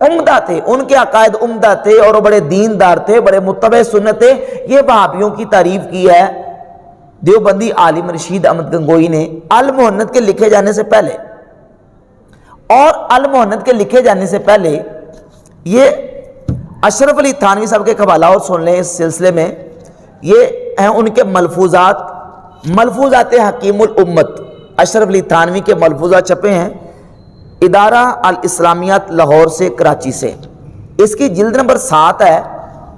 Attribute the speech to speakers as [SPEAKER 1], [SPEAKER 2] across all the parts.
[SPEAKER 1] عمدہ تھے، ان کے عقائد عمدہ تھے اور وہ بڑے دیندار تھے، بڑے متبع سنت تھے۔ یہ وہابیوں کی تعریف کی ہے دیوبندی عالم رشید احمد گنگوئی نے المہند کے لکھے جانے سے پہلے۔ اور المہند کے لکھے جانے سے پہلے یہ اشرف علی تھانوی صاحب کے حوالہ اور سن لیں اس سلسلے میں، یہ ہیں ان کے ملفوظات حکیم الامت، اشرف علی تھانوی کے ملفوظات چھپے ہیں ادارہ الاسلامیات لاہور سے، کراچی سے۔ اس کی جلد نمبر 7 ہے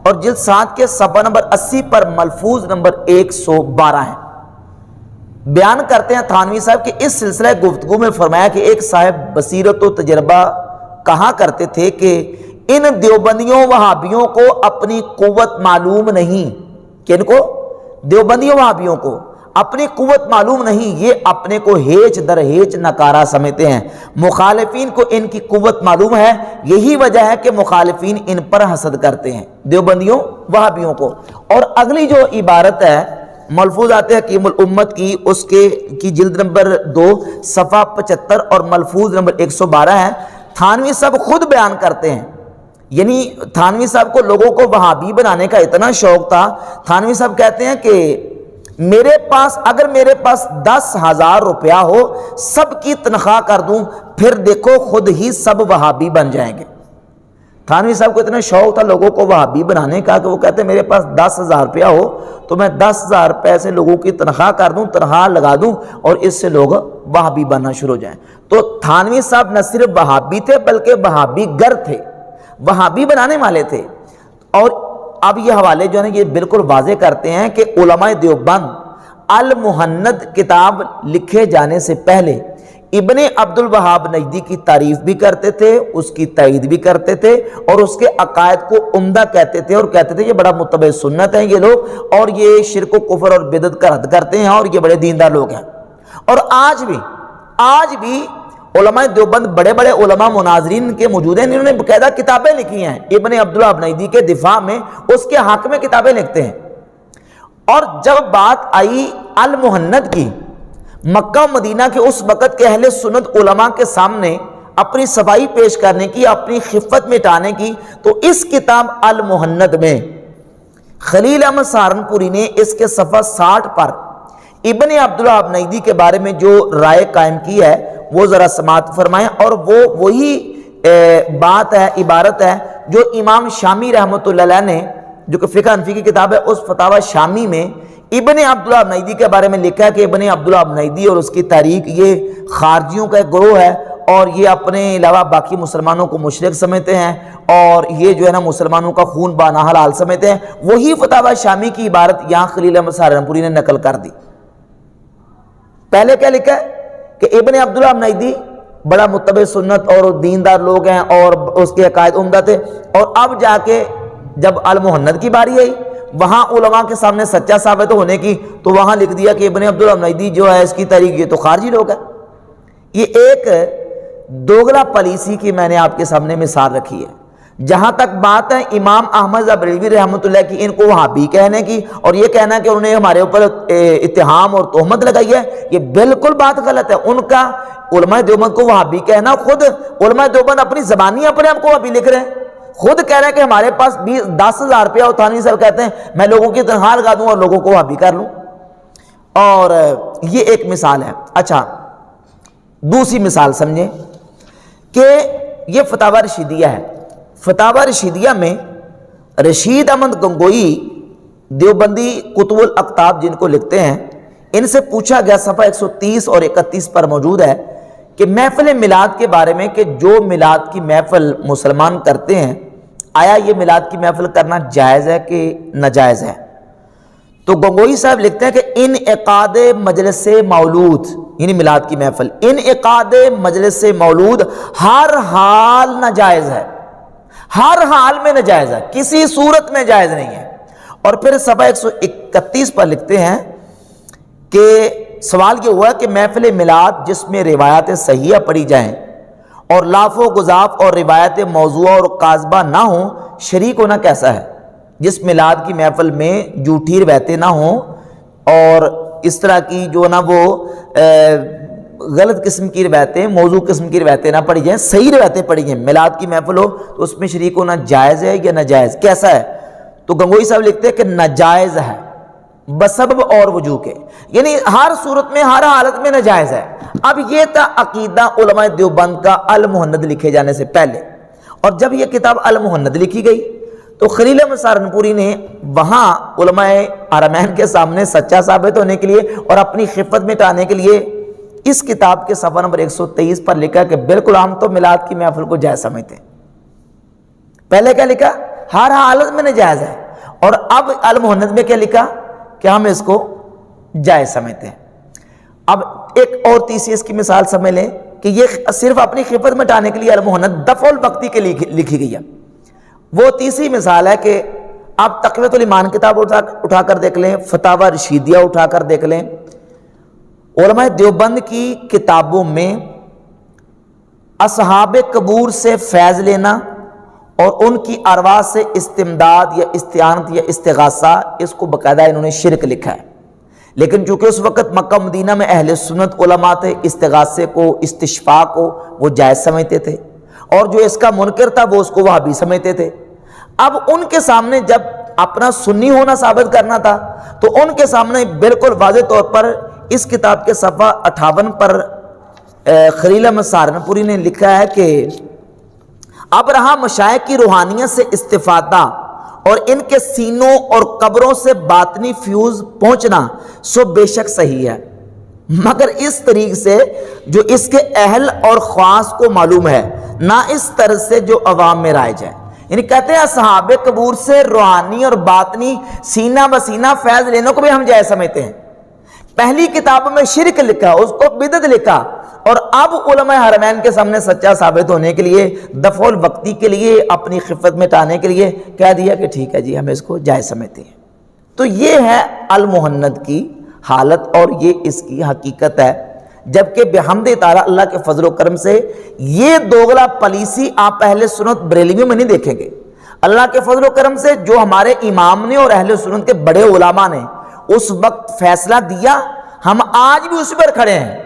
[SPEAKER 1] اور جلد 7 کے صفحہ نمبر 80 پر ملفوظ نمبر 112 ہے۔ بیان کرتے ہیں تھانوی صاحب کہ اس سلسلہ گفتگو میں فرمایا کہ ایک صاحب بصیرت و تجربہ کہا کرتے تھے کہ ان دیوبندیوں وہابیوں کو اپنی قوت معلوم نہیں، کہ ان کو دیوبندیوں وہابیوں کو اپنی قوت معلوم نہیں، یہ اپنے کو ہیچ در ہیچ نکارا سمجھتے ہیں، مخالفین کو ان کی قوت معلوم ہے، یہی وجہ ہے کہ مخالفین ان پر حسد کرتے ہیں، دیوبندیوں وہابیوں کو۔ اور اگلی جو عبارت ہے ملفوظات حکیم الامت کی، اس کی جلد نمبر 2 صفحہ 75 اور ملفوظ نمبر 112 ہے۔ تھانوی صاحب خود بیان کرتے ہیں، یعنی تھانوی صاحب کو لوگوں کو وہابی بنانے کا اتنا شوق تھا، تھانوی صاحب کہتے ہیں کہ اگر میرے پاس 10,000 روپیہ ہو، سب کی تنخواہ کر دوں، پھر دیکھو خود ہی سب وہابی بن جائیں گے۔ تھانوی صاحب کو اتنا شوق تھا لوگوں کو وہابی بنانے کا کہ وہ کہتے ہیں میرے پاس 10,000 روپیہ ہو تو میں 10,000 روپے سے لوگوں کی تنخواہ کر دوں، تنخواہ لگا دوں اور اس سے لوگ وہابی بننا شروع ہو جائیں۔ تو تھانوی صاحب نہ صرف وہابی تھے بلکہ وہابی گر تھے، وہابی بنانے والے تھے۔ اور اب یہ حوالے جو ہے یہ بالکل واضح کرتے ہیں کہ علماء دیوبند المہند کتاب لکھے جانے سے پہلے ابن عبد الوہاب نجدی کی تعریف بھی کرتے تھے، اس کی تائید بھی کرتے تھے اور اس کے عقائد کو عمدہ کہتے تھے، اور کہتے تھے یہ بڑا متبع سنت ہیں یہ لوگ، اور یہ شرک و کفر اور بدعت کا رد کرتے ہیں اور یہ بڑے دیندار لوگ ہیں۔ اور آج بھی علماء دیوبند بڑے بڑے علماء مناظرین کے موجود ہیں، انہوں نے باقاعدہ کتابیں لکھی ہیں ابن عبد الوہاب نجدی کے دفاع میں، اس کے حق میں کتابیں لکھتے ہیں۔ اور جب بات آئی المہند کی، مکہ و مدینہ کے اس وقت کے اہل سنت علماء کے سامنے اپنی صفائی پیش کرنے کی، اپنی خفت مٹانے کی، تو اس کتاب المہند میں خلیل احمد سہارنپوری نے اس کے صفحہ 60 پر ابن عبد الوہاب نجدی کے بارے میں جو رائے قائم کی ہے وہ ذرا سماعت فرمائیں۔ اور وہ وہی بات ہے، عبارت ہے جو امام شامی رحمۃ اللہ علیہ نے، جو کہ فقہ حنفی کی کتاب ہے، اس فتاوی شامی میں ابن عبد الوہاب نجدی کے بارے میں لکھا ہے کہ ابن عبد الوہاب نجدی اور اس کی تحریک یہ خارجیوں کا ایک گروہ ہے، اور یہ اپنے علاوہ باقی مسلمانوں کو مشرک سمجھتے ہیں، اور یہ جو ہے نا مسلمانوں کا خون بانا حلال سمجھتے ہیں۔ وہی فتاوی شامی کی عبارت یہاں خلیل احمد سہارنپوری نے نقل کر دی۔ پہلے کیا لکھا ہے کہ ابن عبد الوہاب نجدی بڑا متبع سنت اور دیندار لوگ ہیں اور اس کے عقائد عمدہ تھے، اور اب جا کے جب المہند کی باری آئی وہاں علماء کے سامنے سچا ثابت ہونے کی، تو وہاں لکھ دیا کہ ابن عبد الوہاب نجدی جو ہے اس کی تحریک یہ تو خارجی لوگ ہے۔ یہ ایک دوگلا پالیسی کی میں نے آپ کے سامنے مثال رکھی ہے۔ جہاں تک بات ہے امام احمد بریلوی رحمۃ اللہ کی، ان کو وہابی کہنے کی اور یہ کہنا کہ انہوں نے ہمارے اوپر اتہام اور تہمت لگائی ہے، یہ بالکل بات غلط ہے۔ ان کا علماء دیوبند کو وہابی کہنا، خود علماء دیوبند اپنی زبانی اپنے آپ کو وہابی لکھ رہے ہیں، خود کہہ رہے ہیں کہ ہمارے پاس 10,000 روپیہ اور تھانوی صاحب کہتے ہیں میں لوگوں کی تنخواہ لگا دوں اور لوگوں کو وہابی کر لوں۔ اور یہ ایک مثال ہے۔ اچھا، دوسری مثال سمجھیں کہ یہ فتاوی رشیدیہ ہے۔ فتاوی رشیدیہ میں رشید احمد گنگوئی دیوبندی کتب الاقطاب جن کو لکھتے ہیں، ان سے پوچھا گیا، صفحہ 130 اور 31 پر موجود ہے کہ محفل میلاد کے بارے میں، کہ جو میلاد کی محفل مسلمان کرتے ہیں آیا یہ میلاد کی محفل کرنا جائز ہے کہ ناجائز ہے؟ تو گنگوئی صاحب لکھتے ہیں کہ انعقاد مجلس مولود، یعنی میلاد کی محفل، انعقاد مجلس مولود ہر حال ناجائز ہے، ہر حال میں ناجائز ہے، کسی صورت میں جائز نہیں ہے۔ اور پھر صفحہ 131 پر لکھتے ہیں کہ سوال یہ ہوا کہ محفل میلاد جس میں روایات صحیحہ پڑھی جائیں اور لاف و گزاف اور روایت موضوع اور قاذبہ نہ ہوں، شریک ہونا کیسا ہے؟ جس میلاد کی محفل میں جھوٹی روایتیں نہ ہوں اور اس طرح کی جو نا وہ غلط قسم کی روایتیں، موضوع قسم کی روایتیں نہ پڑھی جائیں، صحیح روایتیں پڑھی جائیں۔ میلاد کی محفل ہو تو اس میں شریک ہونا جائز ہے یا ناجائز، کیسا ہے؟ تو گنگوئی صاحب لکھتے ہیں کہ ناجائز ہے بسبب اور وجوہ کے، یعنی ہر صورت میں ہر حالت میں ناجائز ہے۔ اب یہ تھا عقیدہ علماء دیوبند کا المہند لکھے جانے سے پہلے، اور جب یہ کتاب المہند لکھی گئی تو خلیل احمد سہارنپوری نے وہاں علماء حرمین کے سامنے سچا ثابت ہونے کے لیے اور اپنی خفت مٹانے کے لیے اس کتاب کے صفحہ نمبر 123 پر لکھا کہ بالکل ہم تو میلاد کی محفل کو جائز سمجھتے ہیں۔ پہلے کیا لکھا؟ ہر حالت میں ناجائز ہے، اور اب المہند میں کیا لکھا کہ ہم اس کو جائز سمجھتے ہیں۔ اب ایک اور تیسری اس کی مثال سمجھ لیں کہ یہ صرف اپنی خفت مٹانے کے لیے المہند دفع الوقتی کے لیے لکھی گئی ہے۔ وہ تیسری مثال ہے کہ آپ تقویۃ الایمان کتاب اٹھا کر دیکھ لیں، فتاوی رشیدیہ اٹھا کر دیکھ لیں، علماء دیوبند کی کتابوں میں اصحاب قبور سے فیض لینا اور ان کی ارواح سے استمداد یا استعانت یا استغاثہ، اس کو باقاعدہ انہوں نے شرک لکھا ہے۔ لیکن چونکہ اس وقت مکہ مدینہ میں اہل سنت علماء تھے، استغاثے کو، استشفاء کو وہ جائز سمجھتے تھے، اور جو اس کا منکر تھا وہ اس کو وہابی سمجھتے تھے۔ اب ان کے سامنے جب اپنا سنی ہونا ثابت کرنا تھا تو ان کے سامنے بالکل واضح طور پر اس کتاب کے صفحہ 58 پر خلیل احمد سہارنپوری نے لکھا ہے کہ اب رہا مشائخ کی روحانیت سے استفادہ اور ان کے سینوں اور قبروں سے باطنی فیوز پہنچنا سو بے شک صحیح ہے، مگر اس طریق سے جو اس کے اہل اور خواص کو معلوم ہے، نہ اس طرز سے جو عوام میں رائج ہے۔ یعنی کہتے ہیں اصحاب قبور سے روحانی اور باطنی سینہ بسینہ فیض لینے کو بھی ہم جائز سمجھتے ہیں۔ پہلی کتاب میں شرک لکھا، اس کو بدعت لکھا، اور اب علماء حرمین کے سامنے سچا ثابت ہونے کے لیے، دفع الوقتی کے لیے، اپنی خفت مٹانے کے لیے کہہ دیا کہ ٹھیک ہے جی ہم اس کو جائز سمجھتے ہیں۔ تو یہ ہے المہند کی حالت اور یہ اس کی حقیقت ہے، جبکہ بحمد تعالیٰ اللہ کے فضل و کرم سے یہ دوغلا پالیسی آپ اہل سنت بریلویوں میں نہیں دیکھیں گے۔ اللہ کے فضل و کرم سے جو ہمارے امام نے اور اہل سنت کے بڑے علماء نے اس وقت فیصلہ دیا، ہم آج بھی اسی پر کھڑے ہیں،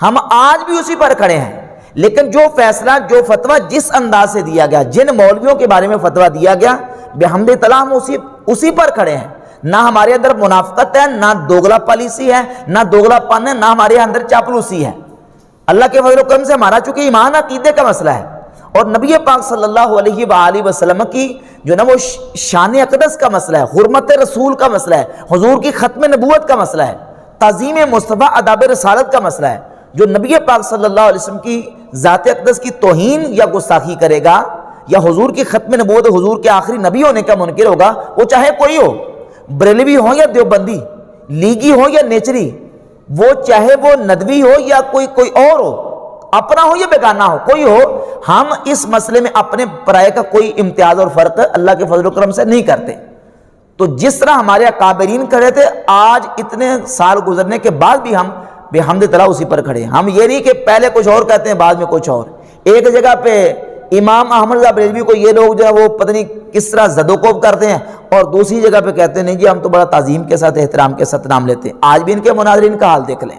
[SPEAKER 1] ہم آج بھی اسی پر کھڑے ہیں۔ لیکن جو فیصلہ، جو فتویٰ جس انداز سے دیا گیا، جن مولویوں کے بارے میں فتویٰ دیا گیا، بحمد تعالیٰ ہم اسی پر کھڑے ہیں۔ نہ ہمارے اندر منافقت ہے، نہ دوغلا پالیسی ہے، نہ دوغلا پن ہے، نہ ہمارے اندر چاپلوسی ہے۔ اللہ کے فضل و کرم سے ہمارا چونکہ ایمان عقیدے کا مسئلہ ہے، اور نبی پاک صلی اللہ علیہ وآلہ وسلم کی جو نا وہ شان اقدس کا مسئلہ ہے، حرمت رسول کا مسئلہ ہے، حضور کی ختم نبوت کا مسئلہ ہے، تعظیم مصطفیٰ اداب رسالت کا مسئلہ ہے۔ جو نبی پاک صلی اللہ علیہ وسلم کی ذات اقدس کی توہین یا گستاخی کرے گا، یا حضور کی ختم نبوت، حضور کے آخری نبی ہونے کا منکر ہوگا، وہ چاہے کوئی ہو، بریلوی ہو یا دیوبندی، لیگی ہو یا نیچری، وہ چاہے وہ ندوی ہو یا کوئی اور ہو، اپنا ہو یا بیگانہ ہو، کوئی ہو، ہم اس مسئلے میں اپنے پرائے کا کوئی امتیاز اور فرق اللہ کے فضل و کرم سے نہیں کرتے۔ تو جس طرح ہمارے اکابرین کھڑے تھے، آج اتنے سال گزرنے کے بعد بھی ہم بحمد تعالیٰ اسی پر کھڑے ہیں۔ ہم یہ نہیں کہ پہلے کچھ اور کہتے ہیں بعد میں کچھ اور۔ ایک جگہ پہ امام احمد رضا بریلوی کو یہ لوگ جو ہے وہ پتہ نہیں کس طرح زدوکوب کرتے ہیں، اور دوسری جگہ پہ کہتے ہیں نہیں جی ہم تو بڑا تعظیم کے ساتھ، احترام کے ساتھ نام لیتے ہیں۔ آج بھی ان کے مناظرین کا حال دیکھ لیں۔